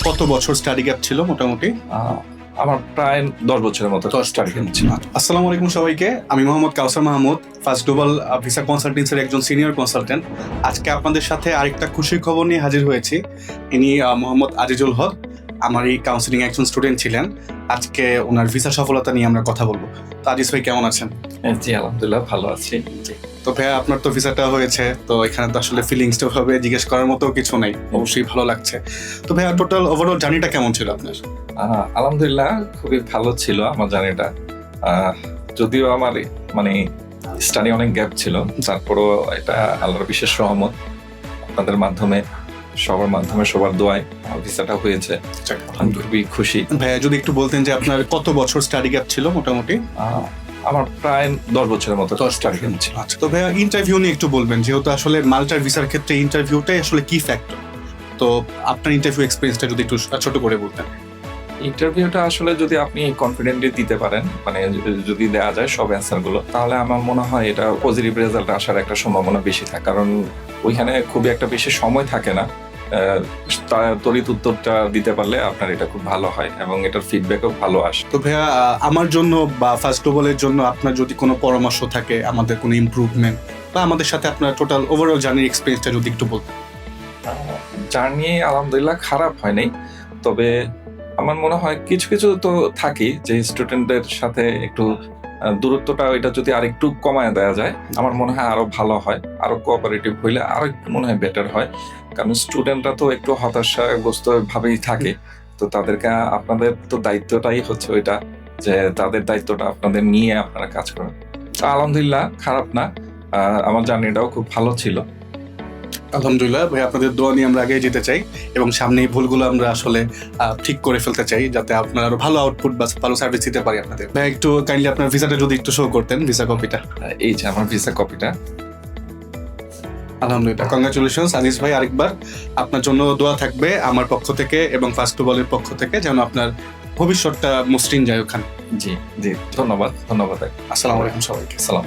কত বছর study gap ছিল মোটামুটি? আমার প্রায় 10 বছরের মতো স্টাডি ছিল। আসসালামু আলাইকুম সবাইকে, আমি মোহাম্মদ কাউসার মাহমুদ, ফার্স্ট গ্লোবাল ভিসা কনসালটেন্সির একজন সিনিয়র কনসালটেন্ট। আজকে আপনাদের সাথে আরেকটা খুশির খবর নিয়ে হাজির হয়েছি। ইনি মোহাম্মদ আজিজুল হক, আমার এই কাউন্সিলিং একজন স্টুডেন্ট ছিলেন। আজকে ওনার ভিসা সফলতা নিয়ে আমরা কথা বলবো। তো আজিজ ভাই কেমন আছেন? জি আলহামদুলিল্লাহ ভালো আছি। তো ভাইয়া আপনার তো ভিসাটা হয়েছে, তো এখানে তো আসলে ফিলিংসটা ভাবে জিজ্ঞেস করার মতো কিছু নেই, অবশ্যই ভালো লাগছে। তো ভাইয়া টোটাল ওভারঅল জার্নিটা কেমন ছিল আপনার? আলহামদুলিল্লাহ খুবই ভালো ছিল আমার জার্নিটা। যদিও আমার মানে স্টাডি অনেক গ্যাপ ছিল, তারপরও এটা আল্লাহর বিশেষ রহমত। আপনাদের মাধ্যমে সবার দোয়ায় আমার ভিসাটা হয়েছে। আমি খুবই খুশি। ভাইয়া যদি একটু বলতেন যে আপনার কত বছর স্টাডি গ্যাপ ছিল মোটামুটি? আমার প্রায় 10 বছরের মতো স্টাডি গ্যাপ ছিল। আচ্ছা, তো ভাইয়া ইন্টারভিউ নিয়ে একটু বলবেন, যেহেতু আসলে মাল্টার ভিসার ক্ষেত্রে ইন্টারভিউটাই আসলে কি ফ্যাক্টর। তো আপনার ইন্টারভিউ এক্সপেরিয়েন্সটা যদি একটু ছোট করে বলতেন। ইন্টারভিউটা আসলে যদি আপনি কনফিডেন্টলি দিতে পারেন, মানে যদি দেওয়া যায় সব অ্যান্সার গুলো, তাহলে আমার মনে হয় এটা পজিটিভ রেজাল্ট আসার একটা সম্ভাবনা বেশি থাকে। কারণ ওইখানে খুবই একটা বেশি সময় থাকে না। তড়িৎ উত্তরটা দিতে পারলে আপনার এটা খুব ভালো হয় এবং এটার ফিডব্যাকও ভালো আসে। তো ভাইয়া আমার জন্য বা ফার্স্ট গ্লোবালের জন্য আপনার যদি কোনো পরামর্শ থাকে, আমাদের কোনো ইমপ্রুভমেন্ট বা আমাদের সাথে আপনার টোটাল ওভারঅল জার্নির এক্সপিরিয়েন্সটা যদি একটু বলতেন। জার্নি আলহামদুলিল্লাহ খারাপ হয়নি, তবে আমার মনে হয় কিছু কিছু তো থাকি যে স্টুডেন্টদের সাথে একটু দূরত্বটা ওইটা যদি আরেকটু কমায় দেওয়া যায়, আমার মনে হয় আরো ভালো হয়, আরো কোঅপারেটিভ হইলে আরো একটু মনে হয় বেটার হয়। কারণ স্টুডেন্টরা তো একটু হতাশাগ্রস্ত ভাবেই থাকে, তো তাদেরকে আপনাদের তো দায়িত্বটাই হচ্ছে ওইটা, যে তাদের দায়িত্বটা আপনাদের নিয়ে আপনারা কাজ করেন। তো আলহামদুলিল্লাহ খারাপ না, আমার জার্নিটাও খুব ভালো ছিল। আলহামদুলিল্লাহ ভাই, আপনাদের দোয়া নিয়ে আমরা এগিয়ে যেতে চাই এবং সামনে এই ভুলগুলো আমরা আসলে ঠিক করে ফেলতে চাই, যাতে আপনারা আরো ভালো আউটপুট বা ভালো সার্ভিস দিতে পারি আপনাদের। ভাই একটু কাইন্ডলি আপনার ভিসাটা যদি একটু শো করতেন, ভিসা কপিটা। এই যে আমার ভিসা কপিটা। আলহামদুলিল্লাহ, কংগ্রাচুলেশনস আনিস ভাই। আরেকবার আপনার জন্য দোয়া থাকবে আমার পক্ষ থেকে এবং ফার্স্ট গ্লোবালের পক্ষ থেকে, যেন আপনার ভবিষ্যৎটা মসৃণ যায় ওখানে। জি জি, ধন্যবাদ। আসসালামু আলাইকুম সবাইকে। সালাম।